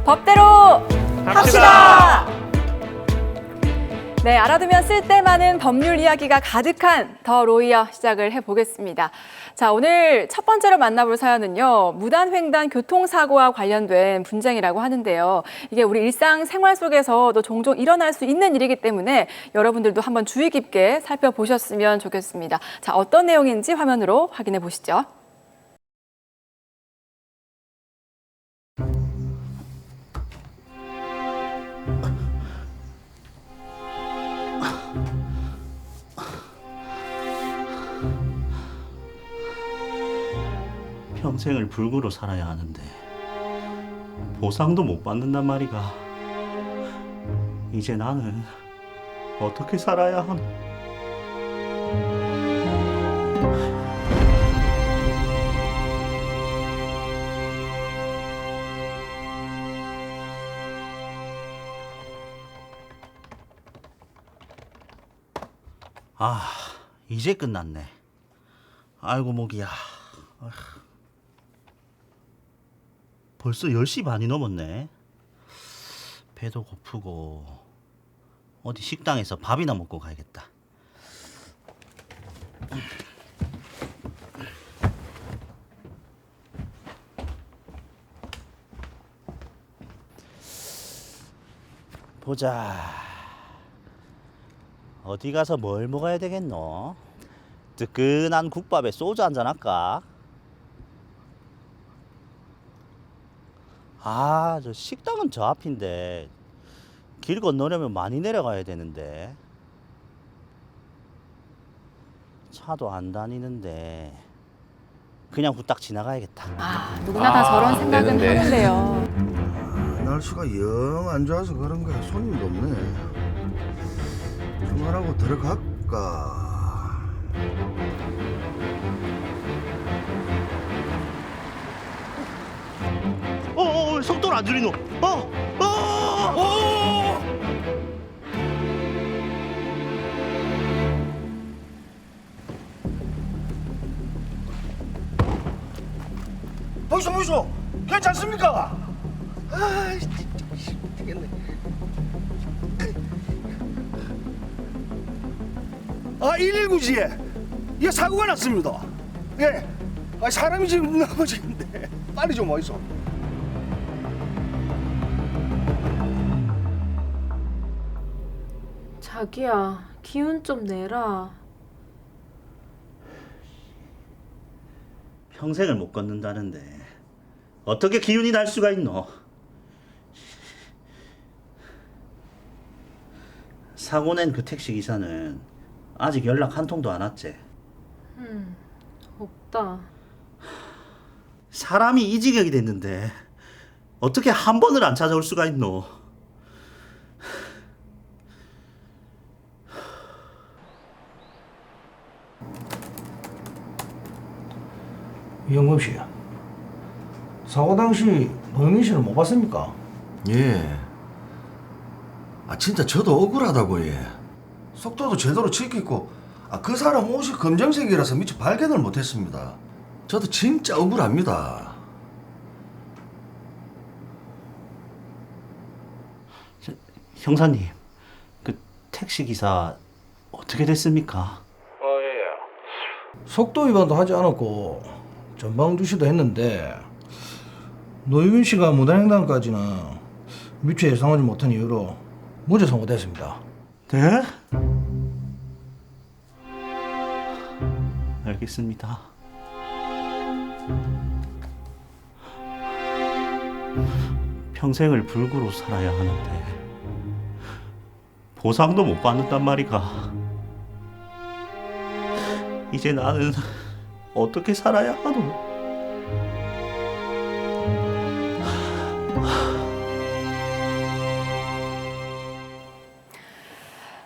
법대로 합시다. 네, 알아두면 쓸데많은 법률 이야기가 가득한 더 로이어 시작을 해보겠습니다. 자, 오늘 첫 번째로 만나볼 사연은요, 무단횡단 교통사고와 관련된 분쟁이라고 하는데요. 이게 우리 일상생활 속에서도 종종 일어날 수 있는 일이기 때문에 여러분들도 한번 주의 깊게 살펴보셨으면 좋겠습니다. 자, 어떤 내용인지 화면으로 확인해 보시죠. 평생을 불구로 살아야 하는데 보상도 못 받는단 말이가. 이제 나는 어떻게 살아야 하노? 아, 이제 끝났네. 아이고 목이야. 벌써 10시 반이 넘었네. 배도 고프고 어디 식당에서 밥이나 먹고 가야겠다. 보자. 어디 가서 뭘 먹어야 되겠노? 뜨끈한 국밥에 소주 한잔 할까? 아, 저 식당은 저 앞인데 길 건너려면 많이 내려가야 되는데 차도 안 다니는데 그냥 후딱 지나가야겠다. 아, 누구나 다 저런 생각은 되는데. 하는데요. 날씨가 영 안 좋아서 그런가 손님도 없네. 그만하고 들어갈까? 속도를 안 줄이노. 보이소 괜찮습니까? 아, 되겠네. 아, 119지에 이게 사고가 났습니다. 예, 사람이 지금 넘어지는데 빨리 좀 와이소. 자기야, 기운 좀 내라. 평생을 못 걷는다는데 어떻게 기운이 날 수가 있노? 사고 낸 그 택시 기사는 아직 연락 한 통도 안 왔지? 없다. 사람이 이 지경이 됐는데 어떻게 한 번을 안 찾아올 수가 있노? 이영범 씨, 사고 당시 노영민 씨는 못 봤습니까? 예. 아, 진짜 저도 억울하다고. 예. 속도도 제대로 지키고, 그 사람 옷이 검정색이라서 미처 발견을 못했습니다. 저도 진짜 억울합니다. 형사님, 그 택시 기사 어떻게 됐습니까? 속도 위반도 하지 않았고 전방 주시도 했는데 노유민 씨가 무단횡단까지는 미처 예상하지 못한 이유로 무죄 선고됐습니다. 네? 알겠습니다. 평생을 불구로 살아야 하는데 보상도 못 받는단 말이가. 이제 나는 어떻게 살아야 하노?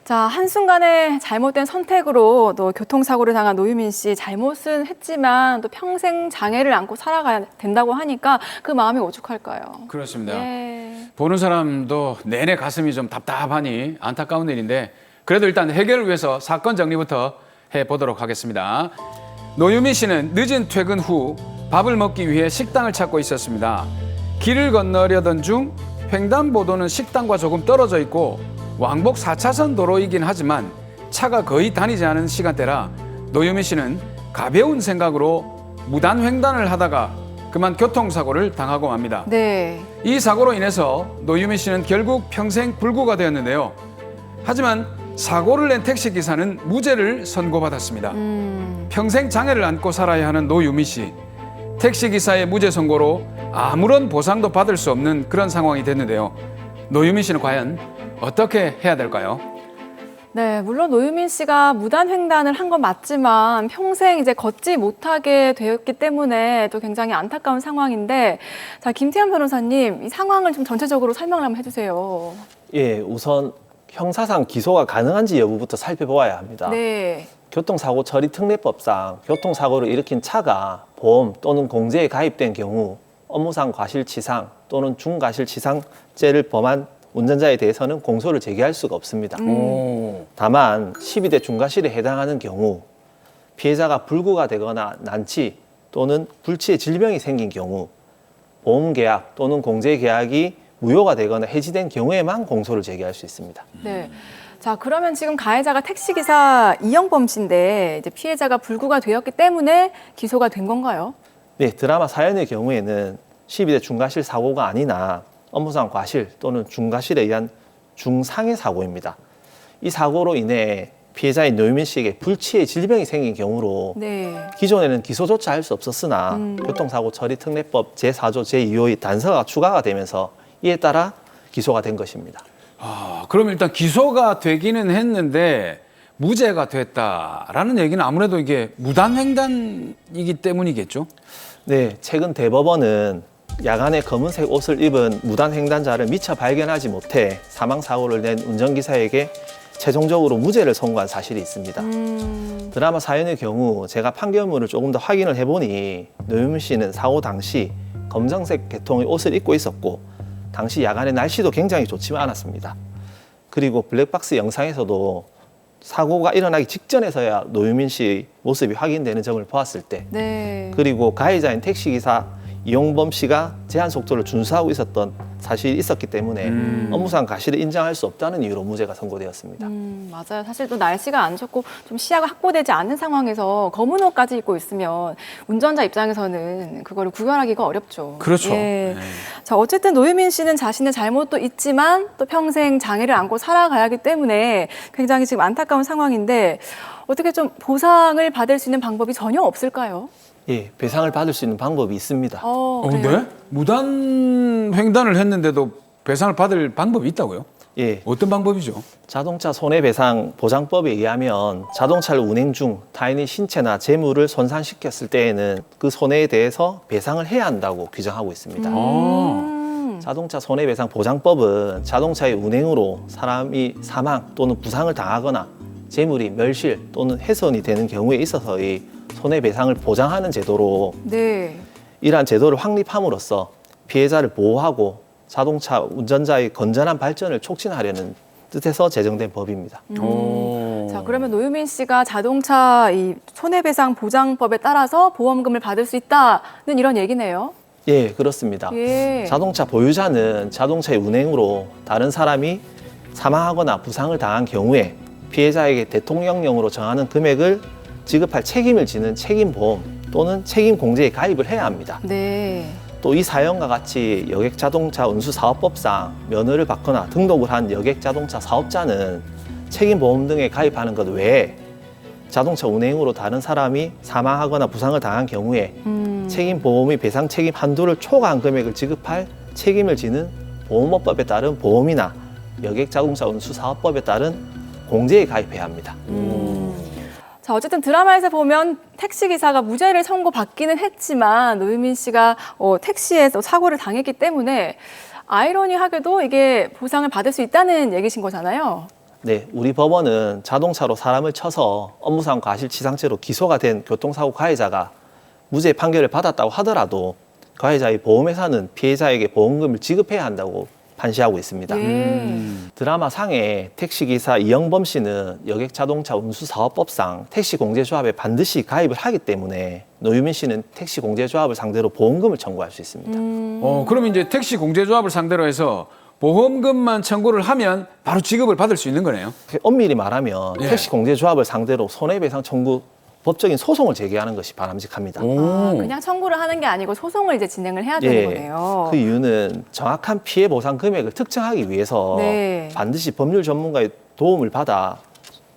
자, 한순간의 잘못된 선택으로 또 교통사고를 당한 노유민 씨, 잘못은 했지만 또 평생 장애를 안고 살아가야 된다고 하니까 그 마음이 오죽할까요? 그렇습니다. 예. 보는 사람도 내내 가슴이 좀 답답하니 안타까운 일인데 그래도 일단 해결을 위해서 사건 정리부터 해보도록 하겠습니다. 노유민 씨는 늦은 퇴근 후 밥을 먹기 위해 식당을 찾고 있었습니다. 길을 건너려던 중 횡단보도는 식당과 조금 떨어져 있고 왕복 4차선 도로이긴 하지만 차가 거의 다니지 않은 시간대라 노유미 씨는 가벼운 생각으로 무단 횡단을 하다가 그만 교통사고를 당하고 맙니다. 네. 이 사고로 인해서 노유미 씨는 결국 평생 불구가 되었는데요. 하지만 사고를 낸 택시기사는 무죄를 선고받았습니다. 평생 장애를 안고 살아야 하는 노유미 씨. 택시기사의 무죄 선고로 아무런 보상도 받을 수 없는 그런 상황이 됐는데요. 노유미 씨는 과연 어떻게 해야 될까요? 네, 물론 노유민 씨가 무단 횡단을 한 건 맞지만 평생 이제 걷지 못하게 되었기 때문에 또 굉장히 안타까운 상황인데, 자, 김태현 변호사님, 이 상황을 좀 전체적으로 설명을 한번 해주세요. 예, 우선 형사상 기소가 가능한지 여부부터 살펴보아야 합니다. 네. 교통사고 처리 특례법상 교통사고를 일으킨 차가 보험 또는 공제에 가입된 경우 업무상 과실치상 또는 중과실치상죄를 범한 운전자에 대해서는 공소를 제기할 수가 없습니다. 다만 12대 중과실에 해당하는 경우 피해자가 불구가 되거나 난치 또는 불치의 질병이 생긴 경우 보험계약 또는 공제계약이 무효가 되거나 해지된 경우에만 공소를 제기할 수 있습니다. 네. 자, 그러면 지금 가해자가 택시기사 이영범 씨인데 이제 피해자가 불구가 되었기 때문에 기소가 된 건가요? 네, 드라마 사연의 경우에는 12대 중과실 사고가 아니나 업무상 과실 또는 중과실에 의한 중상해 사고입니다. 이 사고로 인해 피해자인 노유민 씨에게 불치의 질병이 생긴 경우로 네. 기존에는 기소조차 할 수 없었으나 교통사고 처리 특례법 제4조 제2호의 단서가 추가가 되면서 이에 따라 기소가 된 것입니다. 그럼 일단 기소가 되기는 했는데 무죄가 됐다라는 얘기는 아무래도 이게 무단 횡단이기 때문이겠죠? 네, 최근 대법원은 야간에 검은색 옷을 입은 무단 횡단자를 미처 발견하지 못해 사망사고를 낸 운전기사에게 최종적으로 무죄를 선고한 사실이 있습니다. 드라마 사연의 경우 제가 판결문을 조금 더 확인을 해보니 노유민 씨는 사고 당시 검정색 계통의 옷을 입고 있었고 당시 야간에 날씨도 굉장히 좋지만 않았습니다. 그리고 블랙박스 영상에서도 사고가 일어나기 직전에서야 노유민 씨 모습이 확인되는 점을 보았을 때 네. 그리고 가해자인 택시기사 이용범 씨가 제한 속도를 준수하고 있었던 사실이 있었기 때문에 업무상 과실을 인정할 수 없다는 이유로 무죄가 선고되었습니다. 맞아요. 사실 또 날씨가 안 좋고 좀 시야가 확보되지 않는 상황에서 검은 옷까지 입고 있으면 운전자 입장에서는 그거를 구별하기가 어렵죠. 그렇죠. 예. 네. 자, 어쨌든 노유민 씨는 자신의 잘못도 있지만 또 평생 장애를 안고 살아가야 하기 때문에 굉장히 지금 안타까운 상황인데 어떻게 좀 보상을 받을 수 있는 방법이 전혀 없을까요? 예, 배상을 받을 수 있는 방법이 있습니다. 그래요? 네? 무단 횡단을 했는데도 배상을 받을 방법이 있다고요? 예, 어떤 방법이죠? 자동차 손해배상 보장법에 의하면 자동차를 운행 중 타인의 신체나 재물을 손상시켰을 때에는 그 손해에 대해서 배상을 해야 한다고 규정하고 있습니다. 자동차 손해배상 보장법은 자동차의 운행으로 사람이 사망 또는 부상을 당하거나 재물이 멸실 또는 훼손이 되는 경우에 있어서의 손해배상을 보장하는 제도로 네. 이러한 제도를 확립함으로써 피해자를 보호하고 자동차 운전자의 건전한 발전을 촉진하려는 뜻에서 제정된 법입니다. 자, 그러면 노유민 씨가 자동차 이 손해배상 보장법에 따라서 보험금을 받을 수 있다는 이런 얘기네요. 예, 그렇습니다. 예. 자동차 보유자는 자동차의 운행으로 다른 사람이 사망하거나 부상을 당한 경우에 피해자에게 대통령령으로 정하는 금액을 지급할 책임을 지는 책임보험 또는 책임공제에 가입을 해야 합니다. 네. 또 이 사연과 같이 여객자동차 운수사업법상 면허를 받거나 등록을 한 여객자동차 사업자는 책임보험 등에 가입하는 것 외에 자동차 운행으로 다른 사람이 사망하거나 부상을 당한 경우에 책임보험의 배상 책임 한도를 초과한 금액을 지급할 책임을 지는 보험업법에 따른 보험이나 여객자동차 운수사업법에 따른 공제에 가입해야 합니다. 자, 어쨌든 드라마에서 보면 택시기사가 무죄를 선고받기는 했지만 노유민 씨가 택시에서 사고를 당했기 때문에 아이러니하게도 이게 보상을 받을 수 있다는 얘기신 거잖아요. 네, 우리 법원은 자동차로 사람을 쳐서 업무상 과실치상죄로 기소가 된 교통사고 가해자가 무죄 판결을 받았다고 하더라도 가해자의 보험회사는 피해자에게 보험금을 지급해야 한다고 판시하고 있습니다. 드라마 상에 택시기사 이영범 씨는 여객자동차 운수사업법상 택시공제조합에 반드시 가입을 하기 때문에 노유민 씨는 택시공제조합을 상대로 보험금을 청구할 수 있습니다. 그럼 이제 택시 공제조합을 상대로 해서 보험금만 청구를 하면 바로 지급을 받을 수 있는 거네요. 엄밀히 말하면 예. 택시 공제조합을 상대로 손해배상 청구 법적인 소송을 제기하는 것이 바람직합니다. 그냥 청구를 하는 게 아니고 소송을 이제 진행을 해야 되는 거네요. 그 이유는 정확한 피해 보상 금액을 특정하기 위해서 네. 반드시 법률 전문가의 도움을 받아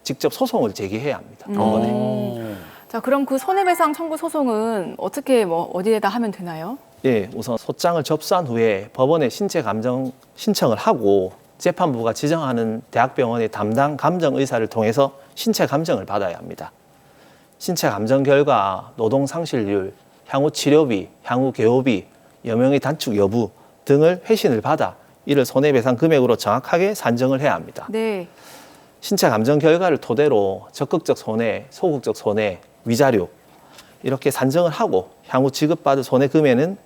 직접 소송을 제기해야 합니다. 법원에. 자, 그럼 그 손해배상 청구 소송은 어떻게 어디에다 하면 되나요? 예, 우선 소장을 접수한 후에 법원에 신체 감정 신청을 하고 재판부가 지정하는 대학병원의 담당 감정 의사를 통해서 신체 감정을 받아야 합니다. 신체 감정 결과 노동 상실률, 향후 치료비, 향후 개호비, 여명의 단축 여부 등을 회신을 받아 이를 손해배상 금액으로 정확하게 산정을 해야 합니다. 네. 신체 감정 결과를 토대로 적극적 손해, 소극적 손해, 위자료 이렇게 산정을 하고 향후 지급받을 손해 금액은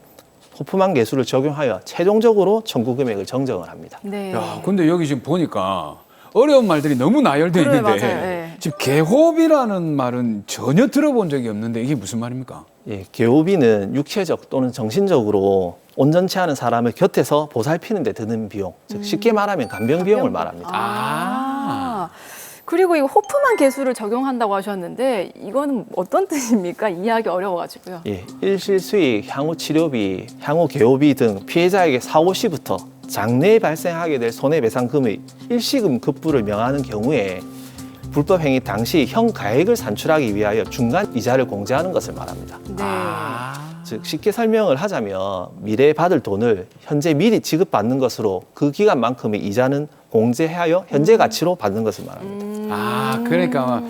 호프만 계수를 적용하여 최종적으로 청구 금액을 정정을 합니다. 네. 야, 근데 여기 지금 보니까 어려운 말들이 너무 나열되어 그래, 있는데 맞아요. 예. 지금 개호비라는 말은 전혀 들어본 적이 없는데 이게 무슨 말입니까? 예, 개호비는 육체적 또는 정신적으로 온전치 않은 사람을 곁에서 보살피는 데 드는 비용, 즉 쉽게 말하면 간병 비용을 말합니다. 아. 그리고 이거 호프만 계수를 적용한다고 하셨는데 이거는 어떤 뜻입니까? 이해하기 어려워가지고요. 예, 일실수익, 향후 치료비, 향후 개호비 등 피해자에게 사고 시부터 장래에 발생하게 될 손해배상금의 일시금 급부를 명하는 경우에 불법 행위 당시 형 가액을 산출하기 위하여 중간 이자를 공제하는 것을 말합니다. 네. 즉 쉽게 설명을 하자면 미래에 받을 돈을 현재 미리 지급받는 것으로 그 기간만큼의 이자는 공제하여 현재 가치로 받는 것을 말합니다. 아, 그러니까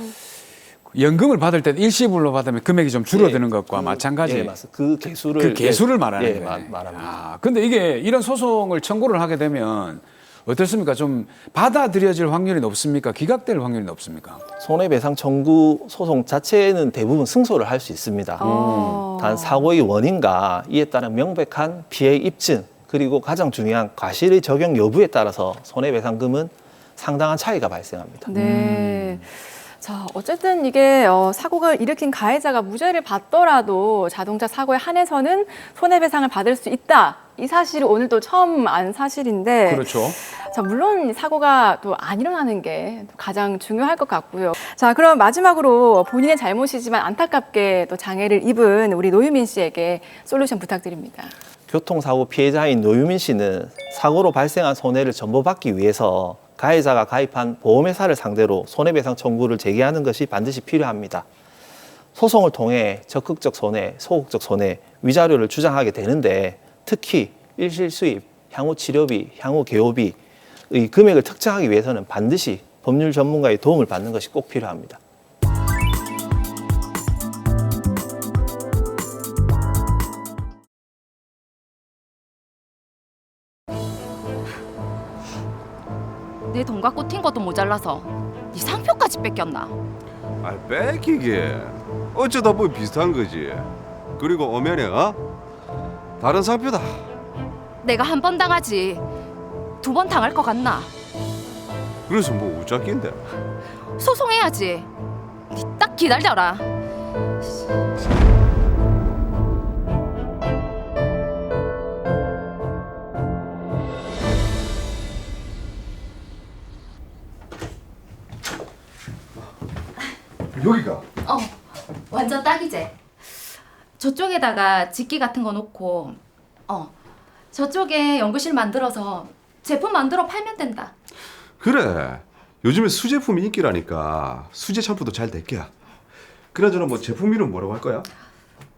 연금을 받을 때 일시불로 받으면 금액이 좀 줄어드는 것과 마찬가지. 예, 맞습니다. 그 개수를 그 개수를 말하는 예, 거예요. 말합니다. 아, 근데 이게 이런 소송을 청구를 하게 되면 어떻습니까? 좀 받아들여질 확률이 높습니까? 기각될 확률이 높습니까? 손해배상 청구 소송 자체는 대부분 승소를 할 수 있습니다. 단 사고의 원인과 이에 따른 명백한 피해 입증 그리고 가장 중요한 과실의 적용 여부에 따라서 손해배상금은 상당한 차이가 발생합니다. 네. 자, 어쨌든 이게 사고를 일으킨 가해자가 무죄를 받더라도 자동차 사고에 한해서는 손해배상을 받을 수 있다. 이 사실을 오늘 또 처음 안 사실인데. 그렇죠. 자, 물론 사고가 또 안 일어나는 게 가장 중요할 것 같고요. 자, 그럼 마지막으로 본인의 잘못이지만 안타깝게 또 장애를 입은 우리 노유민 씨에게 솔루션 부탁드립니다. 교통사고 피해자인 노유민 씨는 사고로 발생한 손해를 전보받기 위해서 가해자가 가입한 보험회사를 상대로 손해배상 청구를 제기하는 것이 반드시 필요합니다. 소송을 통해 적극적 손해, 소극적 손해, 위자료를 주장하게 되는데 특히 일실수입, 향후 치료비, 향후 개호비의 금액을 특정하기 위해서는 반드시 법률 전문가의 도움을 받는 것이 꼭 필요합니다. 내 돈 갖고 튄 것도 모자라서 네 상표까지 뺏겼나? 아, 뺏기게 어쩌다 보면 비슷한 거지. 그리고 오면에 다른 상표다. 내가 한 번 당하지 두 번 당할 것 같나? 그래서 뭐 우짜낀데. 소송해야지. 네 딱 기다려라. 여기가 완전 딱이지? 저쪽에다가 직기 같은 거 놓고 저쪽에 연구실 만들어서 제품 만들어 팔면 된다. 그래. 요즘에 수제품이 인기라니까 수제 샴푸도 잘 될게야. 그나저나 뭐 제품 이름 뭐라고 할 거야?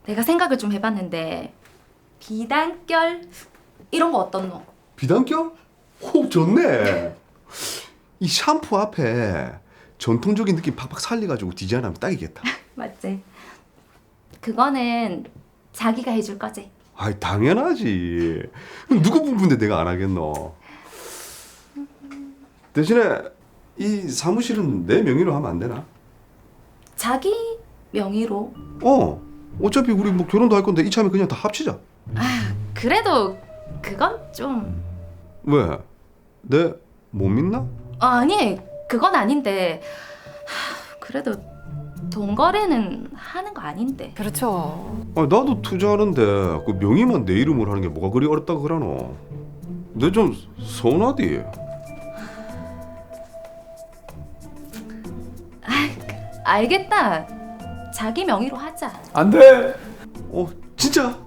내가 생각을 좀 해봤는데 비단결 이런 거 어떻노? 비단결? 호, 좋네. 이 샴푸 앞에 전통적인 느낌 팍팍 살려가지고 디자인하면 딱이겠다. 맞지? 그거는 자기가 해줄 거지? 아이, 당연하지. 누구 부부인데 내가 안 하겠노. 대신에 이 사무실은 내 명의로 하면 안 되나? 자기 명의로? 어차피 우리 뭐 결혼도 할 건데 이참에 그냥 다 합치자. 그래도 그건 좀... 왜? 내 못 믿나? 아니 그건 아닌데 그래도 돈 거래는 하는 거 아닌데. 그렇죠. 나도 투자하는데 그 명의만 내 이름으로 하는 게 뭐가 그리 어렵다고 그러노? 너 좀 서운하디? 알겠다. 자기 명의로 하자. 안 돼. 진짜?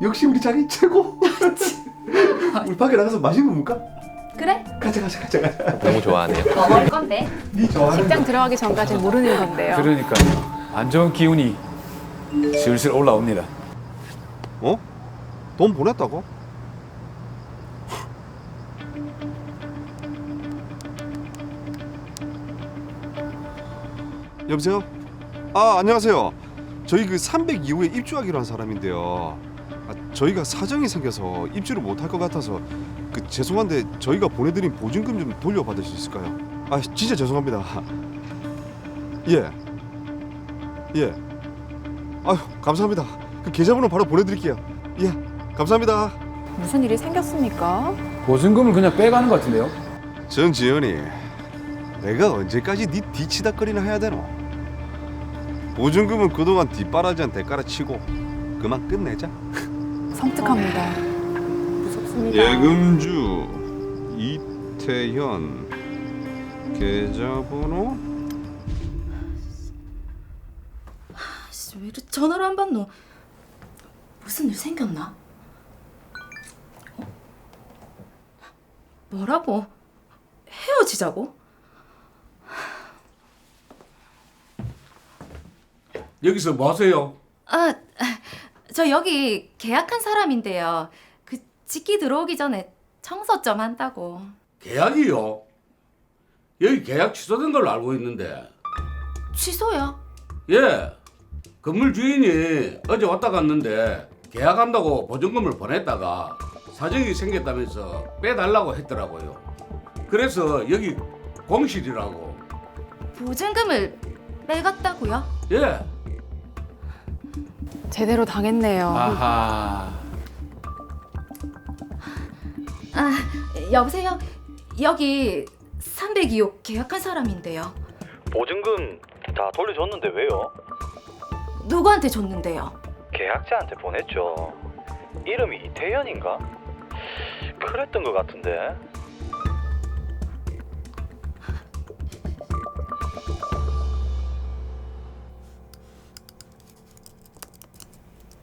역시 우리 자기 최고. 우리 밖에 나가서 맛있는 거 먹을까? 그래? 가자. 너무 좋아하네요. 뭐 먹을 건데? 네 좋아하는 직장 들어가기 전까지는 모르는 건데요. 그러니까 안 좋은 기운이 슬슬 올라옵니다. 어? 돈 보냈다고? 여보세요? 안녕하세요. 저희 그 302호에 입주하기로 한 사람인데요. 저희가 사정이 생겨서 입주를 못할 것 같아서 죄송한데 저희가 보내드린 보증금 좀 돌려받을 수 있을까요? 진짜 죄송합니다. 예. 아유, 감사합니다. 그 계좌번호 바로 보내드릴게요. 예, 감사합니다. 무슨 일이 생겼습니까? 보증금을 그냥 빼가는 것 같은데요. 전지현이, 내가 언제까지 네 뒤치다거리나 해야 되노? 보증금은 그동안 뒷바라지한 대가라 치고 그만 끝내자. 섬뜩합니다. 무섭습니다. 예금주 이태현, 계좌번호 왜 이렇게 전화를 안 받노? 무슨 일 생겼나? 뭐라고? 헤어지자고? 여기서 뭐 하세요? 저 여기 계약한 사람인데요. 그 직기 들어오기 전에 청소 좀 한다고. 계약이요? 여기 계약 취소된 걸로 알고 있는데. 취소요? 예. 건물 주인이 어제 왔다 갔는데 계약한다고 보증금을 보냈다가 사정이 생겼다면서 빼달라고 했더라고요. 그래서 여기 공실이라고. 보증금을 빼갔다고요? 예. 제대로 당했네요. 아하. 여보세요? 여기 302호 계약한 사람인데요. 보증금 다 돌려줬는데 왜요? 누구한테 줬는데요? 계약자한테 보냈죠. 이름이 이태현인가? 그랬던 것 같은데.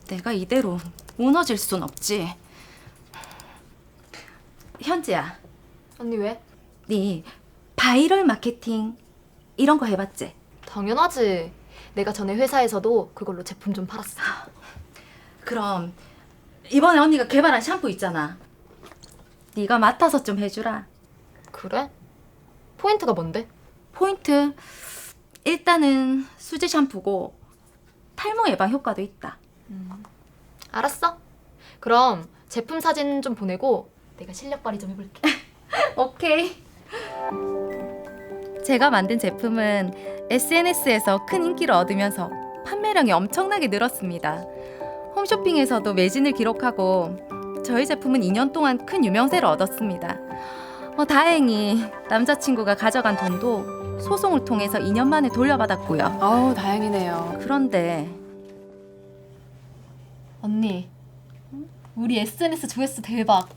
내가 이대로 무너질 순 없지. 현지야, 언니 왜? 네 바이럴 마케팅 이런 거 해봤지? 당연하지. 내가 전에 회사에서도 그걸로 제품 좀 팔았어. 그럼 이번에 언니가 개발한 샴푸 있잖아. 네가 맡아서 좀 해주라. 그래? 포인트가 뭔데? 포인트 일단은 수지 샴푸고 탈모 예방 효과도 있다. 알았어. 그럼 제품 사진 좀 보내고 내가 실력 발휘 좀 해볼게. 오케이. 제가 만든 제품은 SNS에서 큰 인기를 얻으면서 판매량이 엄청나게 늘었습니다. 홈쇼핑에서도 매진을 기록하고 저희 제품은 2년 동안 큰 유명세를 얻었습니다. 다행히 남자친구가 가져간 돈도 소송을 통해서 2년 만에 돌려받았고요. 아우, 다행이네요. 그런데 언니, 우리 SNS 조회수 대박.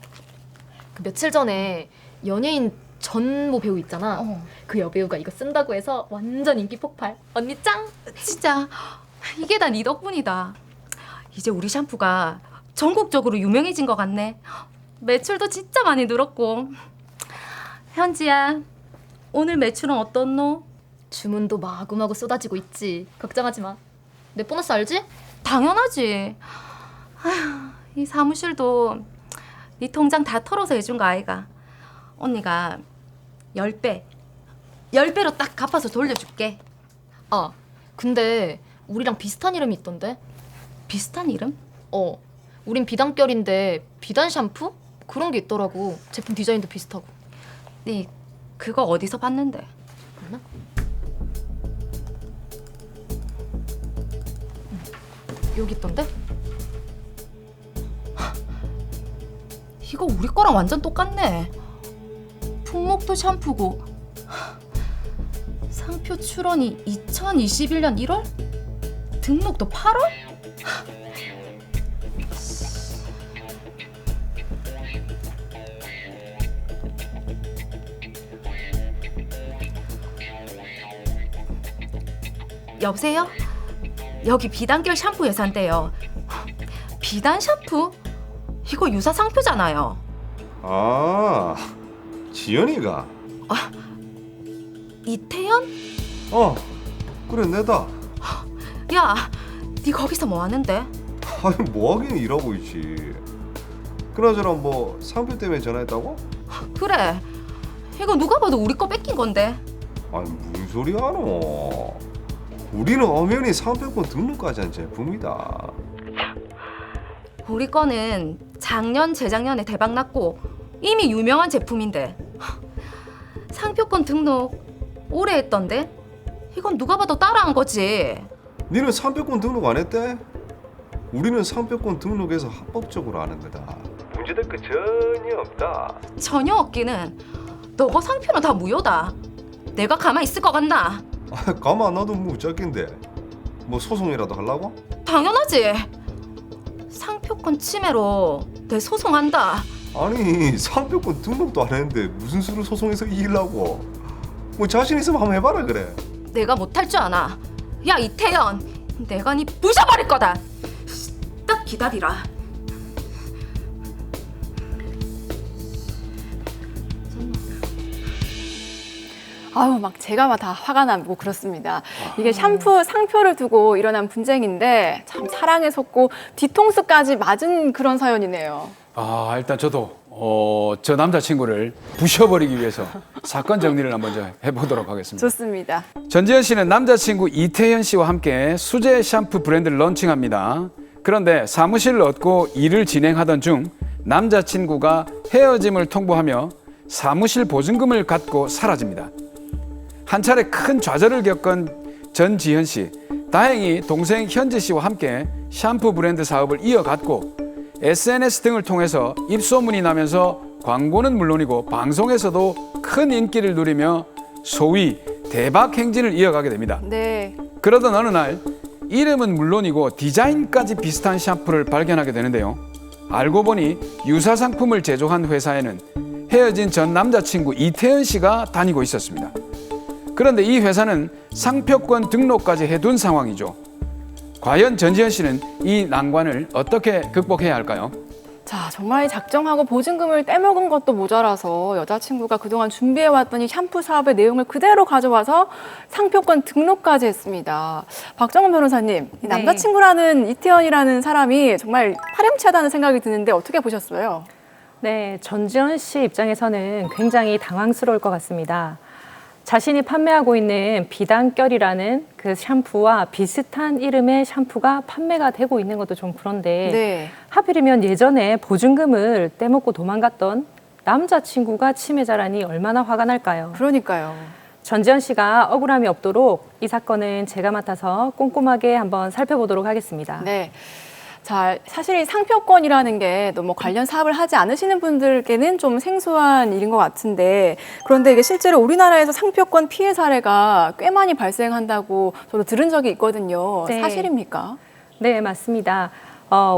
그 며칠 전에 연예인 전모 배우 있잖아. 그 여배우가 이거 쓴다고 해서 완전 인기 폭발. 언니 짱! 진짜 이게 다 네 덕분이다. 이제 우리 샴푸가 전국적으로 유명해진 것 같네. 매출도 진짜 많이 늘었고. 현지야, 오늘 매출은 어떻노? 주문도 마구마구 쏟아지고 있지. 걱정하지 마. 내 보너스 알지? 당연하지. 아휴, 이 사무실도 네 통장 다 털어서 해준 거 아이가. 언니가 10배로 딱 갚아서 돌려줄게. 근데 우리랑 비슷한 이름이 있던데? 비슷한 이름? 우린 비단결인데 비단 샴푸? 그런 게 있더라고. 제품 디자인도 비슷하고. 네 그거 어디서 봤는데? 그러나? 여기 있던데? 이거 우리 거랑 완전 똑같네. 풍목도 샴푸고 상표 출원이 2021년 1월? 등록도 8월? 여보세요? 여기 비단결 샴푸 회사인데요. 비단 샴푸? 이거 유사 상표잖아요. 아, 지연이가. 이태연? 그래 내다. 야, 네 거기서 뭐 하는데? 아니 뭐하긴 일하고 있지. 그나저나 뭐 상표 때문에 전화했다고? 그래. 이거 누가 봐도 우리 거 뺏긴 건데. 아니 무슨 소리 하노? 우리는 엄연히 상표권 등록까지 한 제품이다. 우리 거는 작년, 재작년에 대박 났고 이미 유명한 제품인데 상표권 등록 오래 했던데? 이건 누가 봐도 따라한 거지. 니는 상표권 등록 안 했대? 우리는 상표권 등록해서 합법적으로 하는 거다. 문제될 거 전혀 없다. 전혀 없기는. 너거 상표는 다 무효다. 내가 가만히 있을 것 같나? 가만 놔도 뭐 어쩌긴데. 뭐 소송이라도 하려고? 당연하지. 상표권 침해로 내 소송한다. 아니 상표권 등록도 안 했는데 무슨 수로 소송해서 이기려고? 뭐 자신 있으면 한번 해봐라 그래. 내가 못할 줄 아나. 야 이태연, 내가 네 부셔버릴 거다. 딱 기다리라. 아유, 막 제가 막 다 화가 나고 그렇습니다. 이게 샴푸 상표를 두고 일어난 분쟁인데 참 사랑에 속고 뒤통수까지 맞은 그런 사연이네요. 일단 저도 저 남자친구를 부셔버리기 위해서 사건 정리를 한번 해보도록 하겠습니다. 좋습니다. 전지현 씨는 남자친구 이태현 씨와 함께 수제 샴푸 브랜드를 런칭합니다. 그런데 사무실을 얻고 일을 진행하던 중 남자친구가 헤어짐을 통보하며 사무실 보증금을 갖고 사라집니다. 한 차례 큰 좌절을 겪은 전지현 씨. 다행히 동생 현지 씨와 함께 샴푸 브랜드 사업을 이어갔고 SNS 등을 통해서 입소문이 나면서 광고는 물론이고 방송에서도 큰 인기를 누리며 소위 대박 행진을 이어가게 됩니다. 네. 그러던 어느 날 이름은 물론이고 디자인까지 비슷한 샴푸를 발견하게 되는데요. 알고 보니 유사 상품을 제조한 회사에는 헤어진 전 남자친구 이태현 씨가 다니고 있었습니다. 그런데 이 회사는 상표권 등록까지 해둔 상황이죠. 과연 전지현 씨는 이 난관을 어떻게 극복해야 할까요? 자, 정말 작정하고 보증금을 떼먹은 것도 모자라서 여자친구가 그동안 준비해왔던 이 샴푸 사업의 내용을 그대로 가져와서 상표권 등록까지 했습니다. 박정은 변호사님, 이 남자친구라는 이태연이라는 사람이 정말 파렴치하다는 생각이 드는데 어떻게 보셨어요? 네, 전지현 씨 입장에서는 굉장히 당황스러울 것 같습니다. 자신이 판매하고 있는 비단결이라는 그 샴푸와 비슷한 이름의 샴푸가 판매가 되고 있는 것도 좀 그런데 네. 하필이면 예전에 보증금을 떼먹고 도망갔던 남자친구가 침해자라니 얼마나 화가 날까요? 그러니까요. 전지현 씨가 억울함이 없도록 이 사건은 제가 맡아서 꼼꼼하게 한번 살펴보도록 하겠습니다. 네. 자, 사실 이 상표권이라는 게 너무 관련 사업을 하지 않으시는 분들께는 좀 생소한 일인 것 같은데 그런데 이게 실제로 우리나라에서 상표권 피해 사례가 꽤 많이 발생한다고 저도 들은 적이 있거든요. 네. 사실입니까? 네, 맞습니다.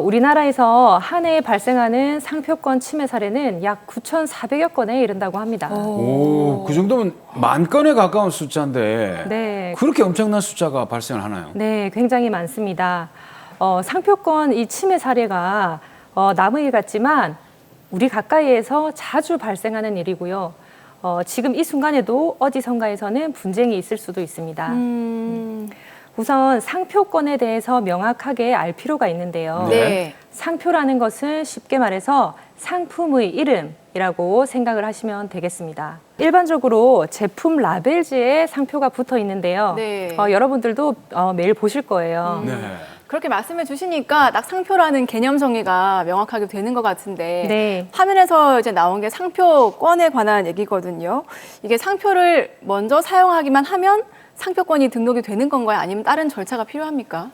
우리나라에서 한 해에 발생하는 상표권 침해 사례는 약 9,400여 건에 이른다고 합니다. 오, 그 정도면 10,000건에 가까운 숫자인데 네. 그렇게 엄청난 숫자가 발생을 하나요? 네, 굉장히 많습니다. 상표권 이 침해 사례가 남의 일 같지만 우리 가까이에서 자주 발생하는 일이고요. 지금 이 순간에도 어디선가에서는 분쟁이 있을 수도 있습니다. 우선 상표권에 대해서 명확하게 알 필요가 있는데요. 네. 상표라는 것은 쉽게 말해서 상품의 이름이라고 생각을 하시면 되겠습니다. 일반적으로 제품 라벨지에 상표가 붙어 있는데요. 네. 여러분들도 매일 보실 거예요. 네. 그렇게 말씀해 주시니까 딱 상표라는 개념 정의가 명확하게 되는 것 같은데 네. 화면에서 이제 나온 게 상표권에 관한 얘기거든요. 이게 상표를 먼저 사용하기만 하면 상표권이 등록이 되는 건가요? 아니면 다른 절차가 필요합니까?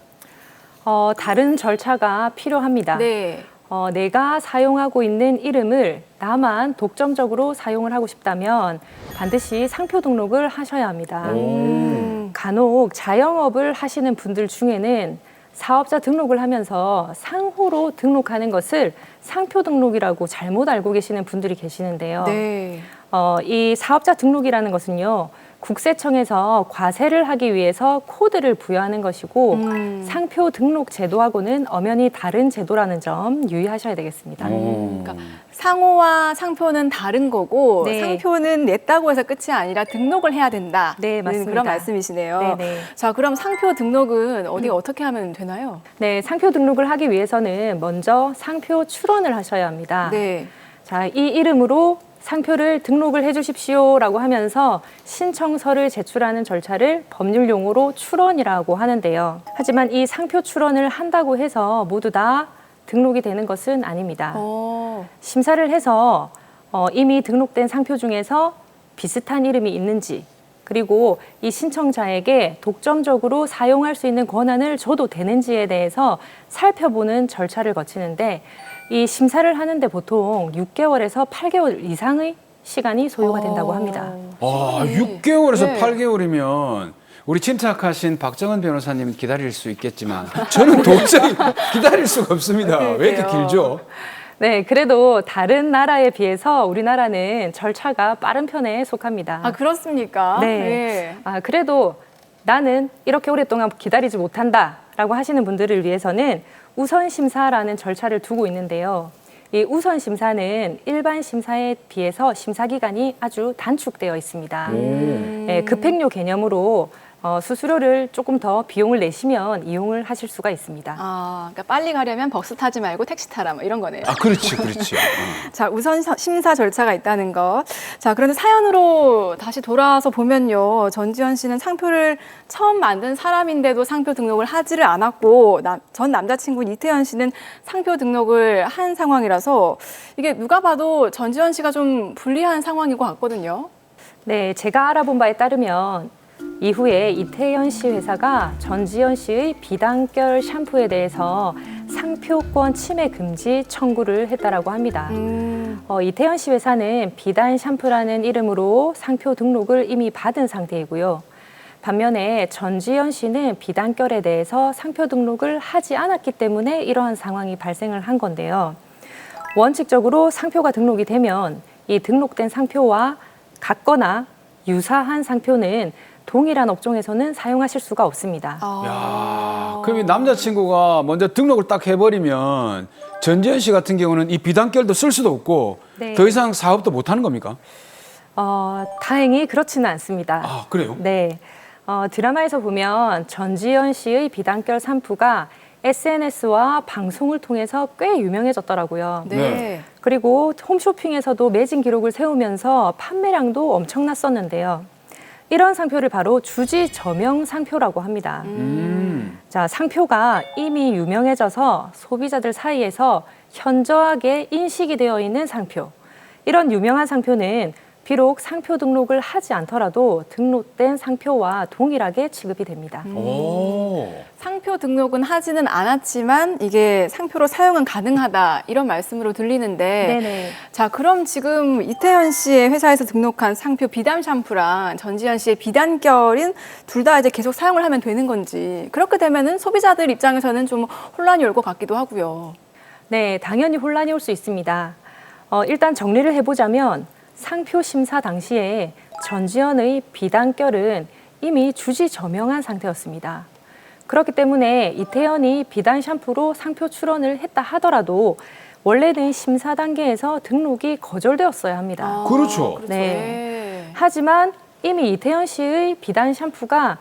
다른 절차가 필요합니다. 네. 내가 사용하고 있는 이름을 나만 독점적으로 사용을 하고 싶다면 반드시 상표 등록을 하셔야 합니다. 간혹 자영업을 하시는 분들 중에는 사업자 등록을 하면서 상호로 등록하는 것을 상표 등록이라고 잘못 알고 계시는 분들이 계시는데요. 네. 이 사업자 등록이라는 것은요, 국세청에서 과세를 하기 위해서 코드를 부여하는 것이고 상표 등록 제도하고는 엄연히 다른 제도라는 점 유의하셔야 되겠습니다. 그러니까 상호와 상표는 다른 거고 네. 상표는 냈다고 해서 끝이 아니라 등록을 해야 된다. 네, 맞습니다. 그런 말씀이시네요. 네. 자, 그럼 상표 등록은 어떻게 하면 되나요? 네, 상표 등록을 하기 위해서는 먼저 상표 출원을 하셔야 합니다. 네. 자, 이 이름으로 상표를 등록을 해주십시오라고 하면서 신청서를 제출하는 절차를 법률 용어로 출원이라고 하는데요. 하지만 이 상표 출원을 한다고 해서 모두 다 등록이 되는 것은 아닙니다. 심사를 해서 이미 등록된 상표 중에서 비슷한 이름이 있는지, 그리고 이 신청자에게 독점적으로 사용할 수 있는 권한을 줘도 되는지에 대해서 살펴보는 절차를 거치는데, 이 심사를 하는데 보통 6개월에서 8개월 이상의 시간이 소요가 된다고 합니다. 6개월에서 네. 8개월이면 우리 침착하신 박정은 변호사님 기다릴 수 있겠지만 저는 도저히 기다릴 수가 없습니다. 왜 이렇게 길죠? 네, 그래도 다른 나라에 비해서 우리나라는 절차가 빠른 편에 속합니다. 아, 그렇습니까? 네. 그래도 나는 이렇게 오랫동안 기다리지 못한다라고 하시는 분들을 위해서는 우선 심사라는 절차를 두고 있는데요. 이 우선 심사는 일반 심사에 비해서 심사 기간이 아주 단축되어 있습니다. 네, 급행료 개념으로 수수료를 조금 더 비용을 내시면 이용을 하실 수가 있습니다. 그러니까 빨리 가려면 버스 타지 말고 택시 타라 뭐 이런 거네요. 그렇지. 자, 우선 심사 절차가 있다는 거. 자, 그런데 사연으로 다시 돌아와서 보면요. 전지현 씨는 상표를 처음 만든 사람인데도 상표 등록을 하지를 않았고, 전 남자친구 이태현 씨는 상표 등록을 한 상황이라서 이게 누가 봐도 전지현 씨가 좀 불리한 상황인 것 같거든요. 네, 제가 알아본 바에 따르면 이후에 이태현 씨 회사가 전지현 씨의 비단결 샴푸에 대해서 상표권 침해 금지 청구를 했다라고 합니다. 이태현 씨 회사는 비단 샴푸라는 이름으로 상표 등록을 이미 받은 상태이고요. 반면에 전지현 씨는 비단결에 대해서 상표 등록을 하지 않았기 때문에 이러한 상황이 발생을 한 건데요. 원칙적으로 상표가 등록이 되면 이 등록된 상표와 같거나 유사한 상표는 동일한 업종에서는 사용하실 수가 없습니다. 그럼 이 남자친구가 먼저 등록을 딱 해버리면 전지현 씨 같은 경우는 이 비단결도 쓸 수도 없고 네. 더 이상 사업도 못 하는 겁니까? 다행히 그렇지는 않습니다. 그래요? 네. 드라마에서 보면 전지현 씨의 비단결 샴푸가 SNS와 방송을 통해서 꽤 유명해졌더라고요. 네. 그리고 홈쇼핑에서도 매진 기록을 세우면서 판매량도 엄청났었는데요. 이런 상표를 바로 주지 저명 상표라고 합니다. 자, 상표가 이미 유명해져서 소비자들 사이에서 현저하게 인식이 되어 있는 상표. 이런 유명한 상표는 비록 상표 등록을 하지 않더라도 등록된 상표와 동일하게 취급이 됩니다. 상표 등록은 하지는 않았지만 이게 상표로 사용은 가능하다 이런 말씀으로 들리는데 네네. 자, 그럼 지금 이태현 씨의 회사에서 등록한 상표 비단 샴푸랑 전지현 씨의 비단결인 둘 다 이제 계속 사용을 하면 되는 건지, 그렇게 되면은 소비자들 입장에서는 좀 혼란이 올 것 같기도 하고요. 네, 당연히 혼란이 올 수 있습니다. 일단 정리를 해보자면 상표 심사 당시에 전지현의 비단결은 이미 주지 저명한 상태였습니다. 그렇기 때문에 이태현이 비단 샴푸로 상표 출원을 했다 하더라도 원래는 심사 단계에서 등록이 거절되었어야 합니다. 그렇죠. 네. 하지만 이미 이태현 씨의 비단 샴푸가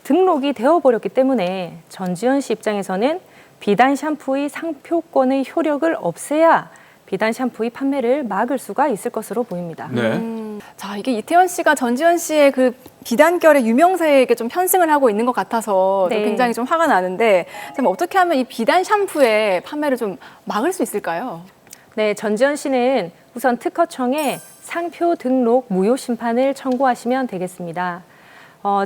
등록이 되어버렸기 때문에 전지현 씨 입장에서는 비단 샴푸의 상표권의 효력을 없애야 비단 샴푸의 판매를 막을 수가 있을 것으로 보입니다. 자, 이게 이태현 씨가 전지현 씨의 그 비단결의 유명세에 좀 편승을 하고 있는 것 같아서 네. 굉장히 좀 화가 나는데, 그럼 어떻게 하면 이 비단 샴푸의 판매를 좀 막을 수 있을까요? 네, 전지현 씨는 우선 특허청에 상표 등록 무효 심판을 청구하시면 되겠습니다.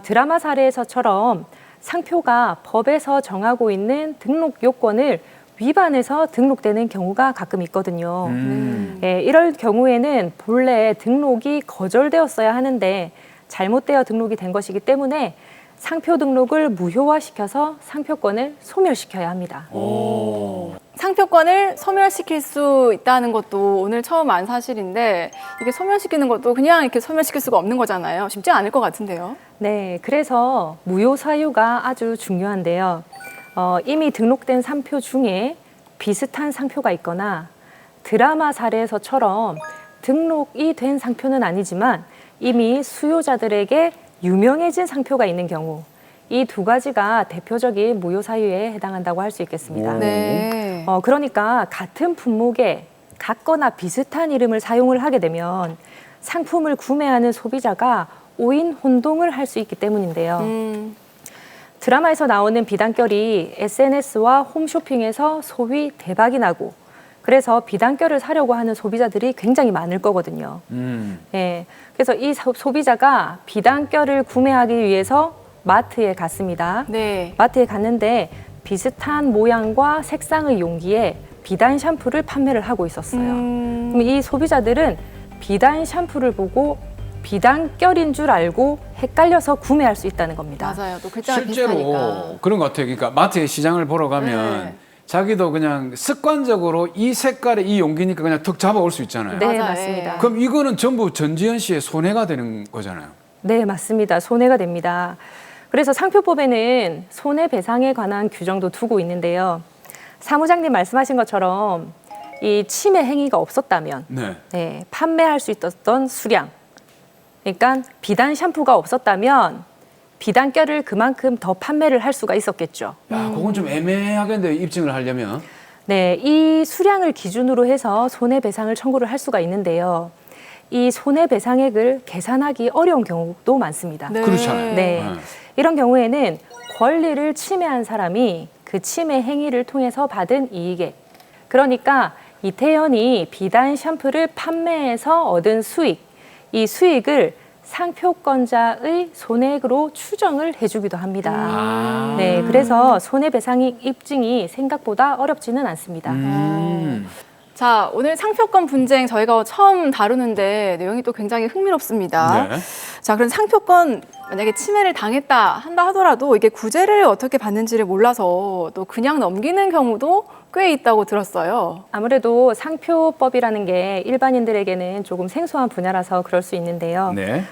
드라마 사례에서처럼 상표가 법에서 정하고 있는 등록 요건을 위반해서 등록되는 경우가 가끔 있거든요. 네, 이럴 경우에는 본래 등록이 거절되었어야 하는데 잘못되어 등록이 된 것이기 때문에 상표 등록을 무효화시켜서 상표권을 소멸시켜야 합니다. 상표권을 소멸시킬 수 있다는 것도 오늘 처음 안 사실인데 이게 소멸시키는 것도 그냥 이렇게 소멸시킬 수가 없는 거잖아요. 쉽지 않을 것 같은데요. 네, 그래서 무효 사유가 아주 중요한데요. 이미 등록된 상표 중에 비슷한 상표가 있거나 드라마 사례에서처럼 등록이 된 상표는 아니지만 이미 수요자들에게 유명해진 상표가 있는 경우 이 두 가지가 대표적인 무효 사유에 해당한다고 할 수 있겠습니다. 네. 그러니까 같은 품목에 같거나 비슷한 이름을 사용을 하게 되면 상품을 구매하는 소비자가 오인 혼동을 할 수 있기 때문인데요. 드라마에서 나오는 비단결이 SNS와 홈쇼핑에서 소위 대박이 나고 그래서 비단결을 사려고 하는 소비자들이 굉장히 많을 거거든요. 네, 그래서 이 소비자가 비단결을 구매하기 위해서 마트에 갔습니다. 네. 마트에 갔는데 비슷한 모양과 색상의 용기에 비단 샴푸를 판매를 하고 있었어요. 그럼 이 소비자들은 비단 샴푸를 보고 비단결인 줄 알고 헷갈려서 구매할 수 있다는 겁니다. 맞아요. 또 글자가 실제로 비슷하니까. 그런 것 같아요. 그러니까 마트에 시장을 보러 가면 네. 자기도 그냥 습관적으로 이 색깔의 이 용기니까 그냥 턱 잡아올 수 있잖아요. 네, 맞아요. 맞습니다. 그럼 이거는 전부 전지현 씨의 손해가 되는 거잖아요. 네, 맞습니다. 손해가 됩니다. 그래서 상표법에는 손해배상에 관한 규정도 두고 있는데요. 사무장님 말씀하신 것처럼 이 침해 행위가 없었다면 네. 판매할 수 있었던 수량, 그러니까 비단 샴푸가 없었다면 비단결을 그만큼 더 판매를 할 수가 있었겠죠. 야, 그건 좀 애매하겠는데 입증을 하려면. 네, 이 수량을 기준으로 해서 손해배상을 청구를 할 수가 있는데요. 이 손해배상액을 계산하기 어려운 경우도 많습니다. 네. 그렇잖아요. 네. 이런 경우에는 권리를 침해한 사람이 그 침해 행위를 통해서 받은 이익액, 그러니까 이태현이 비단 샴푸를 판매해서 얻은 수익, 이 수익을 상표권자의 손해액으로 추정을 해주기도 합니다. 네, 그래서 손해배상 입증이 생각보다 어렵지는 않습니다. 자, 오늘 상표권 분쟁 저희가 처음 다루는데 내용이 또 굉장히 흥미롭습니다. 네. 자, 그럼 상표권 만약에 침해를 한다 하더라도 이게 구제를 어떻게 받는지를 몰라서 또 그냥 넘기는 경우도 꽤 있다고 들었어요. 아무래도 상표법이라는 게 일반인들에게는 조금 생소한 분야라서 그럴 수 있는데요. 네.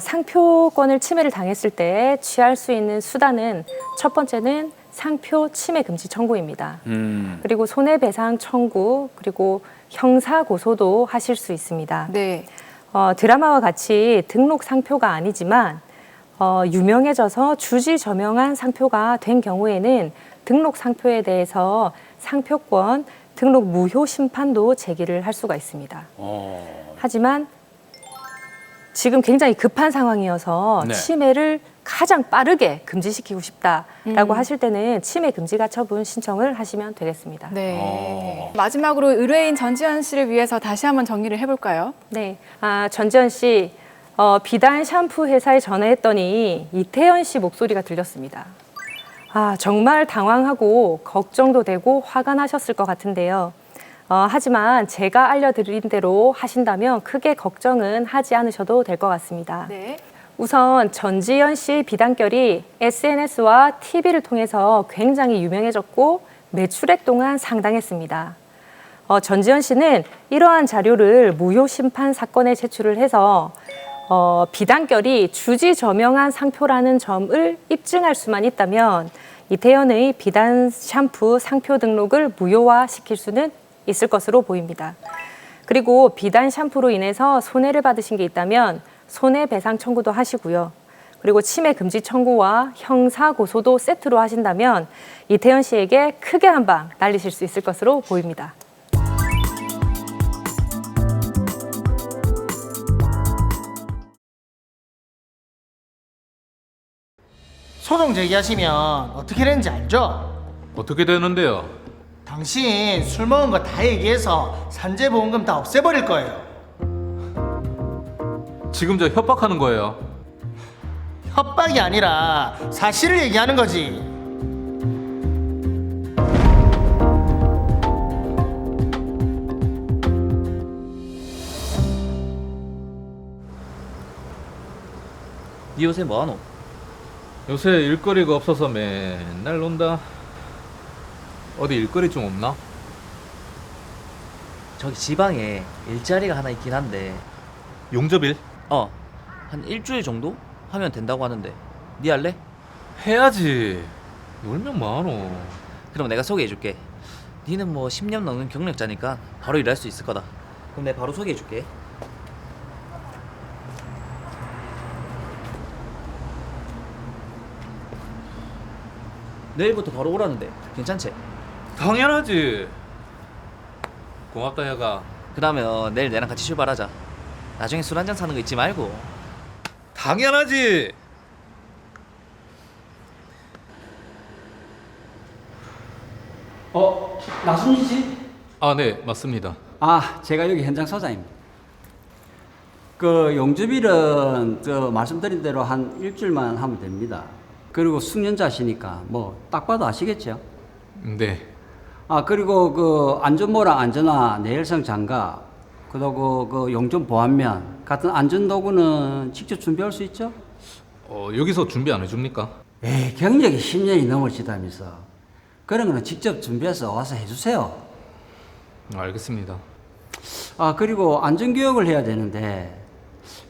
상표권을 침해를 당했을 때 취할 수 있는 수단은 첫 번째는 상표 침해 금지 청구입니다. 그리고 손해배상 청구, 그리고 형사 고소도 하실 수 있습니다. 네. 드라마와 같이 등록 상표가 아니지만 유명해져서 주지저명한 상표가 된 경우에는 등록 상표에 대해서 상표권 등록 무효 심판도 제기를 할 수가 있습니다. 하지만 지금 굉장히 급한 상황이어서 네. 침해를 가장 빠르게 금지시키고 싶다라고 하실 때는 침해 금지 가처분 신청을 하시면 되겠습니다. 네. 마지막으로 의뢰인 전지현 씨를 위해서 다시 한번 정리를 해볼까요? 네, 전지현 씨, 비단 샴푸 회사에 전화했더니 이태현 씨 목소리가 들렸습니다. 정말 당황하고 걱정도 되고 화가 나셨을 것 같은데요. 하지만 제가 알려드린 대로 하신다면 크게 걱정은 하지 않으셔도 될 것 같습니다. 네. 우선 전지현 씨 비단결이 SNS와 TV를 통해서 굉장히 유명해졌고 매출액 또한 상당했습니다. 전지현 씨는 이러한 자료를 무효 심판 사건에 제출을 해서 비단결이 주지저명한 상표라는 점을 입증할 수만 있다면 이태현의 비단 샴푸 상표 등록을 무효화시킬 수는 있을 것으로 보입니다. 그리고 비단 샴푸로 인해서 손해를 받으신 게 있다면 손해배상 청구도 하시고요. 그리고 침해 금지 청구와 형사 고소도 세트로 하신다면 이태현 씨에게 크게 한 방 날리실 수 있을 것으로 보입니다. 소송 제기하시면 어떻게 되는지 알죠? 어떻게 되는데요? 당신 술 먹은 거 다 얘기해서 산재보험금 다 없애버릴 거예요. 지금 저 협박하는 거예요. 협박이 아니라 사실을 얘기하는 거지. 니 요새 뭐하노? 요새 일거리가 없어서 맨날 논다. 어디 일거리 좀 없나? 저기 지방에 일자리가 하나 있긴 한데 용접일? 한 일주일 정도 하면 된다고 하는데 니 할래? 해야지. 놀면 뭐하노. 그럼 내가 소개해줄게. 니는 뭐 10년 넘는 경력자니까 바로 일할 수 있을 거다. 그럼 내가 바로 소개해줄게. 내일부터 바로 오라는데 괜찮지? 당연하지. 고맙다 야가. 그러면 내일 내랑 같이 출발하자. 나중에 술 한잔 사는 거 잊지 말고. 당연하지. 나순희 씨? 아, 네, 맞습니다. 제가 여기 현장 소장입니다. 그 용접일은 저 말씀드린 대로 한 일주일만 하면 됩니다. 그리고 숙련자시니까 뭐 딱 봐도 아시겠죠? 네. 그리고 그 안전모랑 안전화, 내열성 장갑, 그리고 그 용접 보안면 같은 안전 도구는 직접 준비할 수 있죠? 여기서 준비 안 해줍니까? 경력이 10년이 넘으시다면서 그런 거는 직접 준비해서 와서 해주세요. 알겠습니다. 그리고 안전교육을 해야 되는데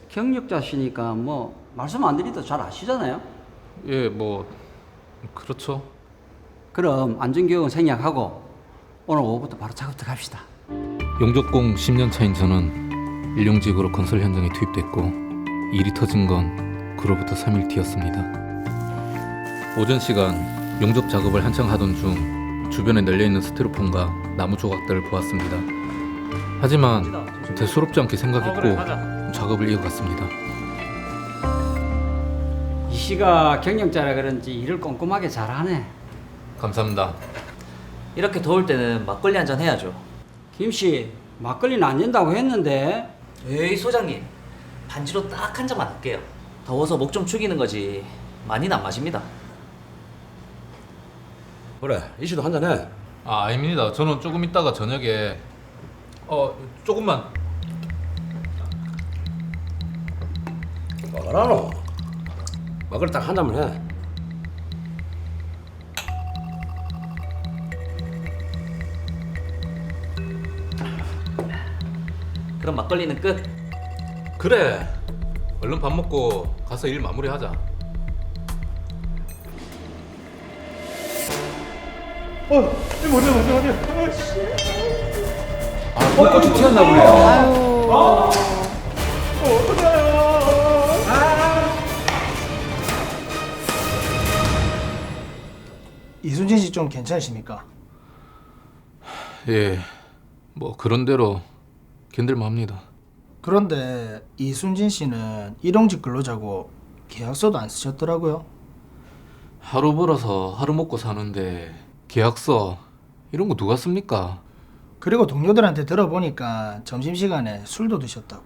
경력자시니까 뭐 말씀 안 드려도 잘 아시잖아요. 예, 뭐 그렇죠. 그럼 안전교육은 생략하고 오늘 오후부터 바로 작업 들어갑시다. 용접공 10년 차인 저는 일용직으로 건설 현장에 투입됐고 일이 터진 건 그로부터 3일 뒤였습니다. 오전 시간 용접 작업을 한창 하던 중 주변에 널려있는 스티로폼과 나무 조각들을 보았습니다. 하지만 대수롭지 않게 생각했고 작업을 이어갔습니다. 이 씨가 경력자라 그런지 일을 꼼꼼하게 잘하네. 감사합니다. 이렇게 더울 때는 막걸리 한잔 해야죠. 김씨, 막걸리는 안 된다고 했는데. 에이 소장님, 반지로 딱 한 잔만 할게요. 더워서 목 좀 축이는 거지 많이는 안 마십니다. 그래, 이씨도 한잔 해. 아닙니다. 저는 조금 있다가 저녁에 조금만. 뭐라노? 막걸리 딱 한 잔만 해. 그럼 막걸리는 끝. 그래. 얼른 밥 먹고 가서 일 마무리하자. 벚꽃이 튀었나 보네요. 이순진 씨 좀 괜찮으십니까? 예, 뭐 그런 대로 견딜만합니다. 그런데 이순진 씨는 일용직 근로자고 계약서도 안 쓰셨더라고요. 하루 벌어서 하루 먹고 사는데 계약서 이런 거 누가 씁니까? 그리고 동료들한테 들어보니까 점심시간에 술도 드셨다고.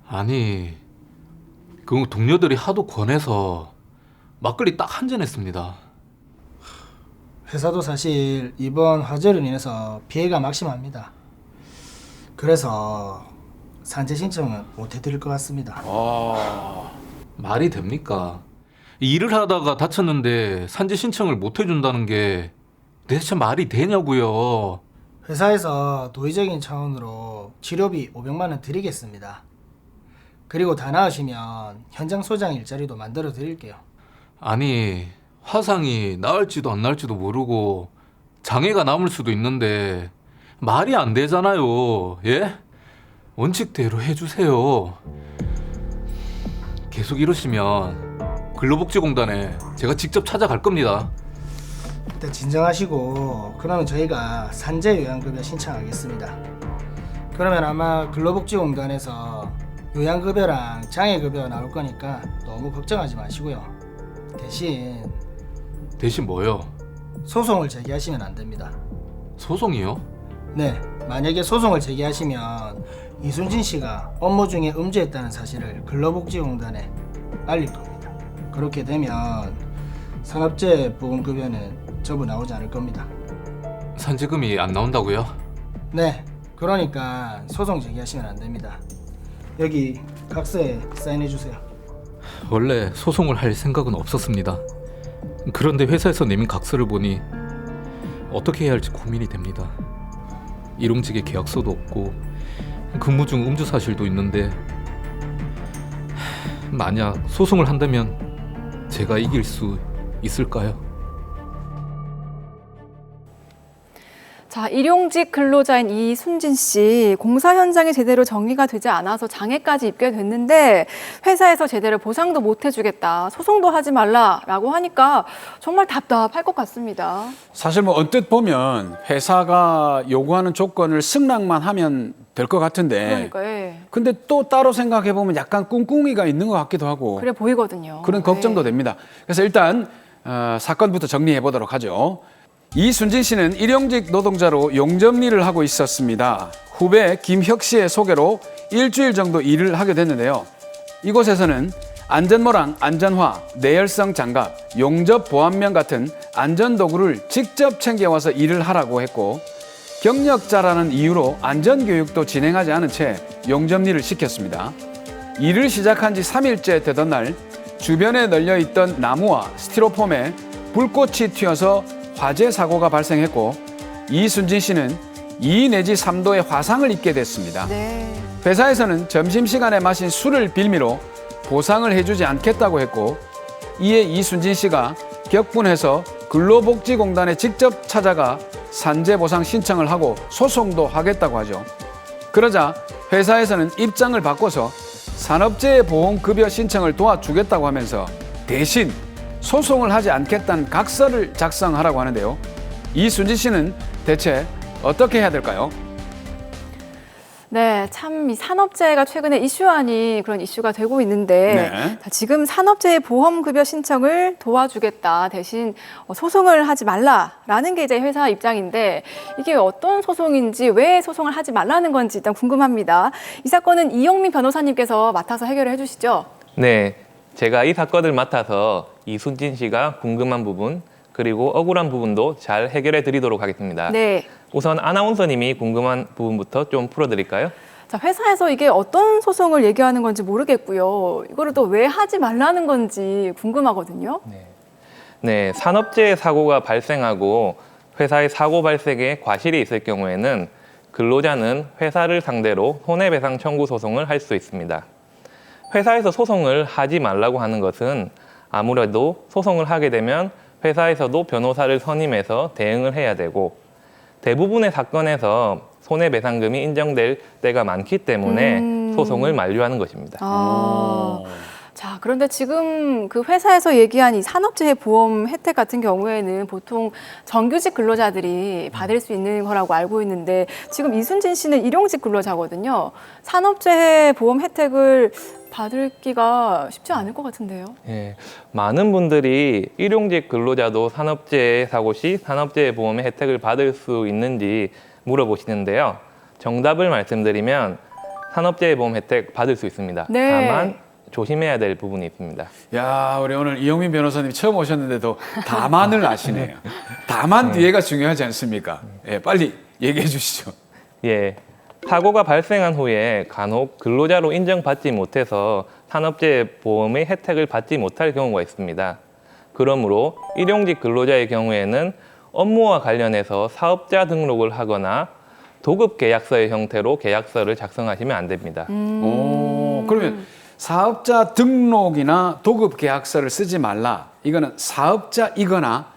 아니, 그 동료들이 하도 권해서 막걸리 딱 한 잔 했습니다. 회사도 사실 이번 화재로 인해서 피해가 막심합니다. 그래서 산재 신청은 못 해드릴 것 같습니다. 말이 됩니까? 일을 하다가 다쳤는데 산재 신청을 못 해준다는 게 대체 말이 되냐고요. 회사에서 도의적인 차원으로 치료비 500만 원 드리겠습니다. 그리고 다 나으시면 현장 소장 일자리도 만들어 드릴게요. 아니, 화상이 나을지도 안 나을지도 모르고 장애가 남을 수도 있는데 말이 안 되잖아요. 예? 원칙대로 해주세요. 계속 이러시면 근로복지공단에 제가 직접 찾아갈 겁니다. 일단 진정하시고 그러면 저희가 산재 요양급여 신청하겠습니다. 그러면 아마 근로복지공단에서 요양급여랑 장애급여 나올 거니까 너무 걱정하지 마시고요. 대신 뭐요? 소송을 제기하시면 안 됩니다. 소송이요? 네, 만약에 소송을 제기하시면 이순진 씨가 업무 중에 음주했다는 사실을 근로복지공단에 알릴 겁니다. 그렇게 되면 산업재해 보험급여는 전부 나오지 않을 겁니다. 산재금이 안 나온다고요? 네, 그러니까 소송 제기하시면 안 됩니다. 여기 각서에 사인해 주세요. 원래 소송을 할 생각은 없었습니다. 그런데 회사에서 내민 각서를 보니 어떻게 해야 할지 고민이 됩니다. 일용직의 계약서도 없고 근무 중 음주 사실도 있는데 만약 소송을 한다면 제가 이길 수 있을까요? 자, 일용직 근로자인 이순진 씨, 공사 현장이 제대로 정리가 되지 않아서 장애까지 입게 됐는데 회사에서 제대로 보상도 못 해주겠다, 소송도 하지 말라라고 하니까 정말 답답할 것 같습니다. 사실 뭐 언뜻 보면 회사가 요구하는 조건을 승낙만 하면 될 것 같은데 그러니까, 예. 근데 또 따로 생각해 보면 약간 꿍꿍이가 있는 것 같기도 하고 그래 보이거든요. 그런 걱정도 네. 됩니다. 그래서 일단 사건부터 정리해 보도록 하죠. 이순진 씨는 일용직 노동자로 용접일을 하고 있었습니다. 후배 김혁 씨의 소개로 일주일 정도 일을 하게 됐는데요. 이곳에서는 안전모랑 안전화, 내열성 장갑, 용접 보안면 같은 안전도구를 직접 챙겨와서 일을 하라고 했고 경력자라는 이유로 안전교육도 진행하지 않은 채 용접일을 시켰습니다. 일을 시작한 지 3일째 되던 날 주변에 널려있던 나무와 스티로폼에 불꽃이 튀어서 화재 사고가 발생했고 이순진 씨는 2 내지 3도의 화상을 입게 됐습니다. 네. 회사에서는 점심시간에 마신 술을 빌미로 보상을 해주지 않겠다고 했고 이에 이순진 씨가 격분해서 근로복지공단에 직접 찾아가 산재보상 신청을 하고 소송도 하겠다고 하죠. 그러자 회사에서는 입장을 바꿔서 산업재해보험급여 신청을 도와주겠다고 하면서 대신 소송을 하지 않겠다는 각서를 작성하라고 하는데요. 이순진 씨는 대체 어떻게 해야 될까요? 네, 참 이 산업재해가 최근에 이슈아닌 그런 이슈가 되고 있는데 네. 자, 지금 산업재해 보험급여 신청을 도와주겠다, 대신 소송을 하지 말라라는 게 이제 회사 입장인데 이게 어떤 소송인지, 왜 소송을 하지 말라는 건지 일단 궁금합니다. 이 사건은 이영민 변호사님께서 맡아서 해결을 해주시죠. 네, 제가 이 사건을 맡아서 이순진 씨가 궁금한 부분 그리고 억울한 부분도 잘 해결해 드리도록 하겠습니다. 네. 우선 아나운서님이 궁금한 부분부터 좀 풀어드릴까요? 자, 회사에서 이게 어떤 소송을 얘기하는 건지 모르겠고요. 이거를 또 왜 하지 말라는 건지 궁금하거든요. 네, 산업재해 사고가 발생하고 회사의 사고 발생에 과실이 있을 경우에는 근로자는 회사를 상대로 손해배상 청구 소송을 할 수 있습니다. 회사에서 소송을 하지 말라고 하는 것은 아무래도 소송을 하게 되면 회사에서도 변호사를 선임해서 대응을 해야 되고 대부분의 사건에서 손해배상금이 인정될 때가 많기 때문에 소송을 만류하는 것입니다. 자, 그런데 지금 그 회사에서 얘기한 이 산업재해 보험 혜택 같은 경우에는 보통 정규직 근로자들이 받을 수 있는 거라고 알고 있는데 지금 이순진 씨는 일용직 근로자거든요. 산업재해 보험 혜택을 받을기가 쉽지 않을 것 같은데요. 예, 많은 분들이 일용직 근로자도 산업재해 사고 시 산업재해 보험의 혜택을 받을 수 있는지 물어보시는데요. 정답을 말씀드리면 산업재해 보험 혜택 받을 수 있습니다. 네. 다만 조심해야 될 부분이 있습니다. 야, 우리 오늘 이영민 변호사님 처음 오셨는데도 다만을 아시네요. 다만 뒤에가 중요하지 않습니까? 예, 빨리 얘기해 주시죠. 예, 사고가 발생한 후에 간혹 근로자로 인정받지 못해서 산업재해 보험의 혜택을 받지 못할 경우가 있습니다. 그러므로 일용직 근로자의 경우에는 업무와 관련해서 사업자 등록을 하거나 도급 계약서의 형태로 계약서를 작성하시면 안 됩니다. 오, 그러면 사업자 등록이나 도급 계약서를 쓰지 말라. 이거는 사업자이거나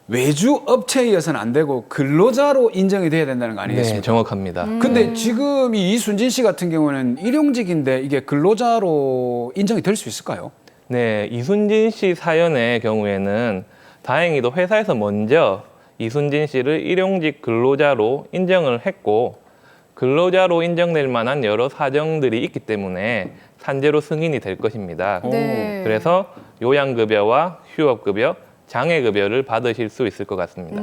외주 업체이어서는 안 되고 근로자로 인정이 돼야 된다는 거 아니겠습니까? 네, 정확합니다. 근데 지금 이 이순진 씨 같은 경우는 일용직인데 이게 근로자로 인정이 될 수 있을까요? 네, 이순진 씨 사연의 경우에는 다행히도 회사에서 먼저 이순진 씨를 일용직 근로자로 인정을 했고 근로자로 인정될 만한 여러 사정들이 있기 때문에 산재로 승인이 될 것입니다. 네. 그래서 요양급여와 휴업급여, 장애급여를 받으실 수 있을 것 같습니다.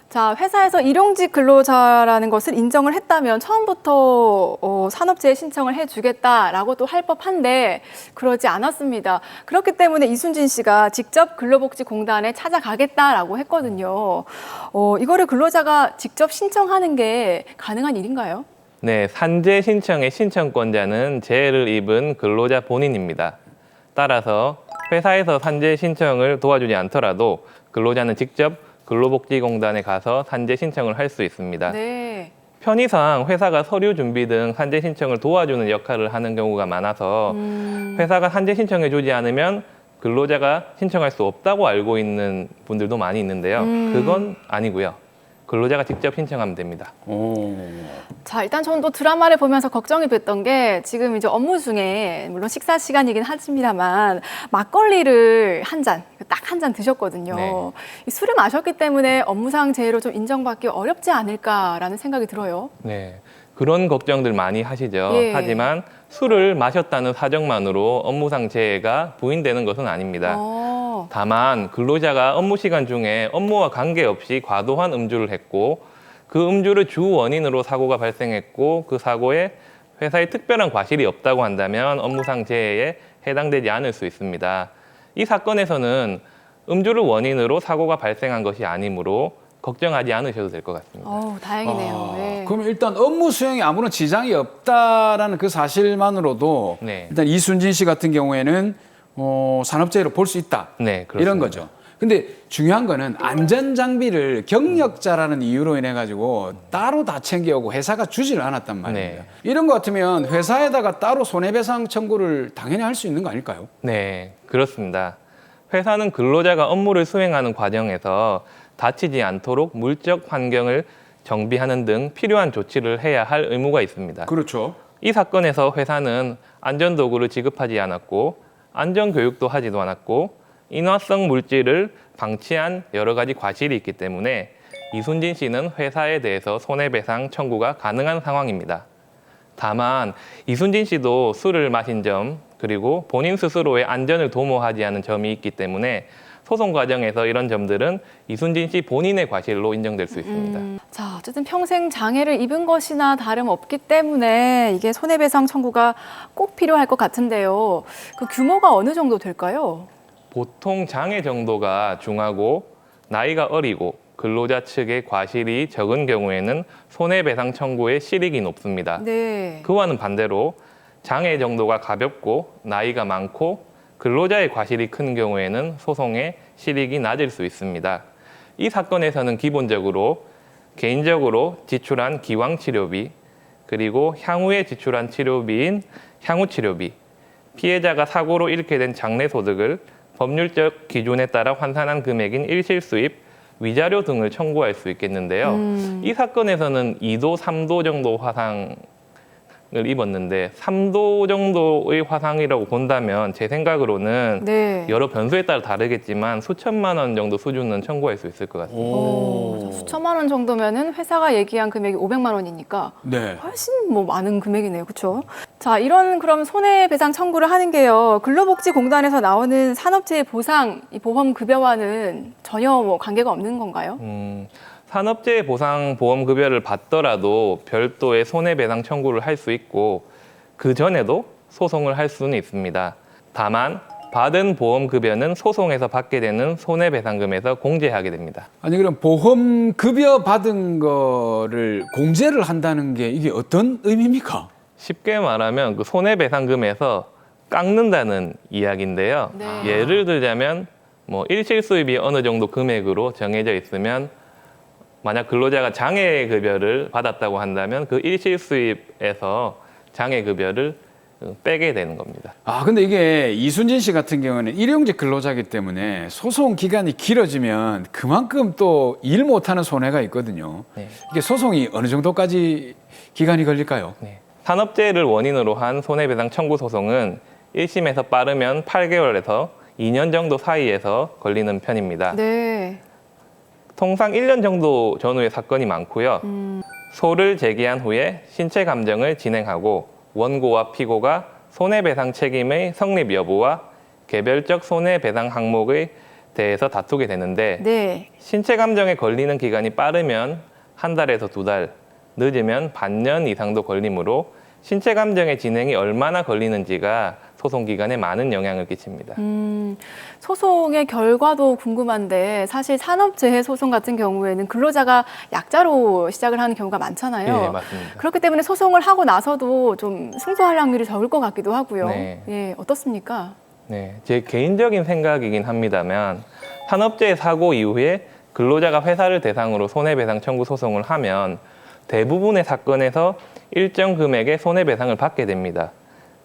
자, 회사에서 일용직 근로자라는 것을 인정을 했다면 처음부터 산업재해 신청을 해주겠다라고 또 할 법한데 그러지 않았습니다. 그렇기 때문에 이순진 씨가 직접 근로복지공단에 찾아가겠다라고 했거든요. 이거를 근로자가 직접 신청하는 게 가능한 일인가요? 네, 산재 신청의 신청권자는 재해를 입은 근로자 본인입니다. 따라서 회사에서 산재 신청을 도와주지 않더라도 근로자는 직접 근로복지공단에 가서 산재 신청을 할 수 있습니다. 네. 편의상 회사가 서류 준비 등 산재 신청을 도와주는 역할을 하는 경우가 많아서 회사가 산재 신청해 주지 않으면 근로자가 신청할 수 없다고 알고 있는 분들도 많이 있는데요. 그건 아니고요. 근로자가 직접 신청하면 됩니다. 자, 일단 저는 또 드라마를 보면서 걱정이 됐던 게 지금 이제 업무 중에 물론 식사 시간이긴 하십니다만 막걸리를 딱 한 잔 드셨거든요. 네. 이 술을 마셨기 때문에 업무상 재해로 좀 인정받기 어렵지 않을까라는 생각이 들어요. 네, 그런 걱정들 많이 하시죠. 예. 하지만 술을 마셨다는 사정만으로 업무상 재해가 부인되는 것은 아닙니다. 다만 근로자가 업무 시간 중에 업무와 관계없이 과도한 음주를 했고 그 음주를 주 원인으로 사고가 발생했고 그 사고에 회사에 특별한 과실이 없다고 한다면 업무상 재해에 해당되지 않을 수 있습니다. 이 사건에서는 음주를 원인으로 사고가 발생한 것이 아니므로 걱정하지 않으셔도 될 것 같습니다. 다행이네요. 네. 그럼 일단 업무 수행에 아무런 지장이 없다라는 그 사실만으로도 네. 일단 이순진 씨 같은 경우에는 산업재해로 볼 수 있다. 네, 그렇습니다. 이런 거죠. 근데 중요한 거는 안전장비를 경력자라는 이유로 인해 가지고 따로 다 챙겨오고 회사가 주지를 않았단 말입니다. 네. 이런 거 같으면 회사에다가 따로 손해배상 청구를 당연히 할 수 있는 거 아닐까요? 네, 그렇습니다. 회사는 근로자가 업무를 수행하는 과정에서 다치지 않도록 물적 환경을 정비하는 등 필요한 조치를 해야 할 의무가 있습니다. 그렇죠. 이 사건에서 회사는 안전도구를 지급하지 않았고 안전교육도 하지도 않았고 인화성 물질을 방치한 여러 가지 과실이 있기 때문에 이순진 씨는 회사에 대해서 손해배상 청구가 가능한 상황입니다. 다만 이순진 씨도 술을 마신 점 그리고 본인 스스로의 안전을 도모하지 않은 점이 있기 때문에 소송 과정에서 이런 점들은 이순진 씨 본인의 과실로 인정될 수 있습니다. 자, 어쨌든 평생 장애를 입은 것이나 다름없기 때문에 이게 손해배상 청구가 꼭 필요할 것 같은데요. 그 규모가 어느 정도 될까요? 보통 장애 정도가 중하고 나이가 어리고 근로자 측의 과실이 적은 경우에는 손해배상 청구의 실익이 높습니다. 네. 그와는 반대로 장애 정도가 가볍고 나이가 많고 근로자의 과실이 큰 경우에는 소송의 실익이 낮을 수 있습니다. 이 사건에서는 기본적으로 개인적으로 지출한 기왕치료비 그리고 향후에 지출한 치료비인 향후치료비, 피해자가 사고로 잃게 된 장래소득을 법률적 기준에 따라 환산한 금액인 일실수입, 위자료 등을 청구할 수 있겠는데요. 이 사건에서는 2도, 3도 정도 화상을 입었는데 3도 정도의 화상이라고 본다면 제 생각으로는 네. 여러 변수에 따라 다르겠지만 수천만 원 정도 수준은 청구할 수 있을 것 같습니다. 수천만 원 정도면은 회사가 얘기한 금액이 500만 원이니까 네. 훨씬 많은 금액이네요. 그렇죠? 자, 이런 그럼 손해배상 청구를 하는 게요. 근로복지공단에서 나오는 산업재해 보상 이 보험 급여와는 전혀 관계가 없는 건가요? 산업재해 보상 보험 급여를 받더라도 별도의 손해배상 청구를 할 수 있고 그 전에도 소송을 할 수는 있습니다. 다만 받은 보험 급여는 소송에서 받게 되는 손해배상금에서 공제하게 됩니다. 아니 그럼 보험 급여 받은 거를 공제를 한다는 게 이게 어떤 의미입니까? 쉽게 말하면 그 손해배상금에서 깎는다는 이야기인데요. 네. 예를 들자면 일실수입이 어느 정도 금액으로 정해져 있으면 만약 근로자가 장애급여를 받았다고 한다면 그 일실수입에서 장애급여를 빼게 되는 겁니다. 근데 이게 이순진 씨 같은 경우는 일용직 근로자이기 때문에 소송 기간이 길어지면 그만큼 또 일 못하는 손해가 있거든요. 네. 이게 소송이 어느 정도까지 기간이 걸릴까요? 네. 산업재해를 원인으로 한 손해배상 청구 소송은 1심에서 빠르면 8개월에서 2년 정도 사이에서 걸리는 편입니다. 네. 통상 1년 정도 전후의 사건이 많고요. 소를 제기한 후에 신체 감정을 진행하고 원고와 피고가 손해배상 책임의 성립 여부와 개별적 손해배상 항목에 대해서 다투게 되는데 네. 신체 감정에 걸리는 기간이 빠르면 한 달에서 2달, 늦으면 반년 이상도 걸리므로 신체 감정의 진행이 얼마나 걸리는지가 소송 기간에 많은 영향을 끼칩니다. 소송의 결과도 궁금한데 사실 산업재해 소송 같은 경우에는 근로자가 약자로 시작을 하는 경우가 많잖아요. 네, 맞습니다. 그렇기 때문에 소송을 하고 나서도 좀 승소할 확률이 적을 것 같기도 하고요. 네. 예, 어떻습니까? 네, 제 개인적인 생각이긴 합니다만 산업재해 사고 이후에 근로자가 회사를 대상으로 손해배상 청구 소송을 하면 대부분의 사건에서 일정 금액의 손해배상을 받게 됩니다.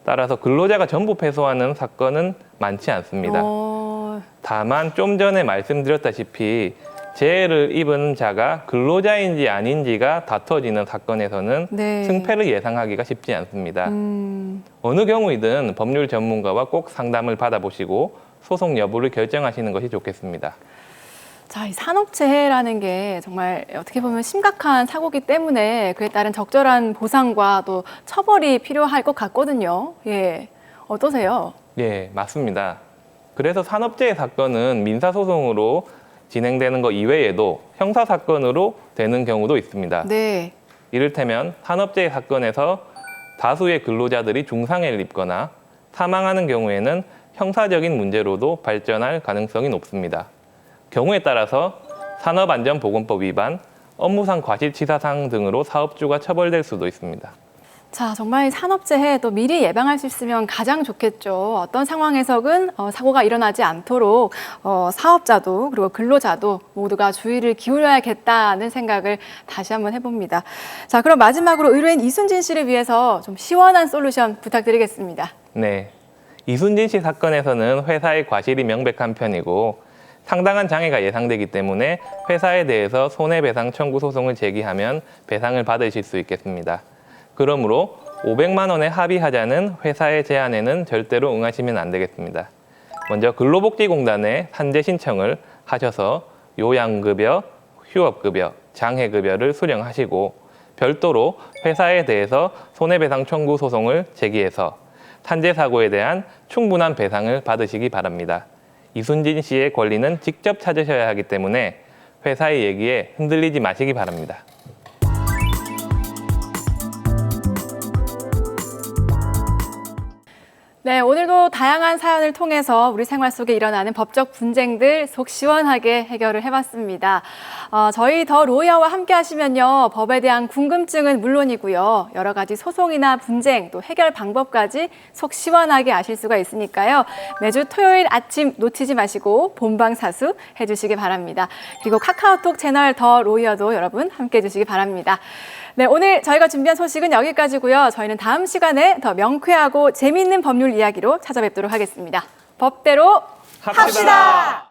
따라서 근로자가 전부 패소하는 사건은 많지 않습니다. 다만 좀 전에 말씀드렸다시피 재해를 입은 자가 근로자인지 아닌지가 다퉈지는 사건에서는 네. 승패를 예상하기가 쉽지 않습니다. 어느 경우이든 법률 전문가와 꼭 상담을 받아보시고 소송 여부를 결정하시는 것이 좋겠습니다. 자, 이 산업재해라는 게 정말 어떻게 보면 심각한 사고기 때문에 그에 따른 적절한 보상과 또 처벌이 필요할 것 같거든요. 예, 어떠세요? 예, 맞습니다. 그래서 산업재해 사건은 민사소송으로 진행되는 것 이외에도 형사사건으로 되는 경우도 있습니다. 네. 이를테면 산업재해 사건에서 다수의 근로자들이 중상해를 입거나 사망하는 경우에는 형사적인 문제로도 발전할 가능성이 높습니다. 경우에 따라서 산업안전보건법 위반, 업무상 과실치사상 등으로 사업주가 처벌될 수도 있습니다. 자, 정말 산업재해 또 미리 예방할 수 있으면 가장 좋겠죠. 어떤 상황에서든 사고가 일어나지 않도록 사업자도 그리고 근로자도 모두가 주의를 기울여야겠다는 생각을 다시 한번 해봅니다. 자, 그럼 마지막으로 의뢰인 이순진 씨를 위해서 좀 시원한 솔루션 부탁드리겠습니다. 네, 이순진 씨 사건에서는 회사의 과실이 명백한 편이고 상당한 장애가 예상되기 때문에 회사에 대해서 손해배상 청구 소송을 제기하면 배상을 받으실 수 있겠습니다. 그러므로 500만 원에 합의하자는 회사의 제안에는 절대로 응하시면 안 되겠습니다. 먼저 근로복지공단에 산재 신청을 하셔서 요양급여, 휴업급여, 장해급여를 수령하시고 별도로 회사에 대해서 손해배상 청구 소송을 제기해서 산재 사고에 대한 충분한 배상을 받으시기 바랍니다. 이순진 씨의 권리는 직접 찾으셔야 하기 때문에 회사의 얘기에 흔들리지 마시기 바랍니다. 네, 오늘도 다양한 사연을 통해서 우리 생활 속에 일어나는 법적 분쟁들 속 시원하게 해결을 해봤습니다. 저희 더 로이어와 함께 하시면요, 법에 대한 궁금증은 물론이고요, 여러 가지 소송이나 분쟁, 또 해결 방법까지 속 시원하게 아실 수가 있으니까요. 매주 토요일 아침 놓치지 마시고 본방사수 해주시기 바랍니다. 그리고 카카오톡 채널 더 로이어도 여러분 함께 해주시기 바랍니다. 네, 오늘 저희가 준비한 소식은 여기까지고요. 저희는 다음 시간에 더 명쾌하고 재미있는 법률 이야기로 찾아뵙도록 하겠습니다. 법대로 합시다.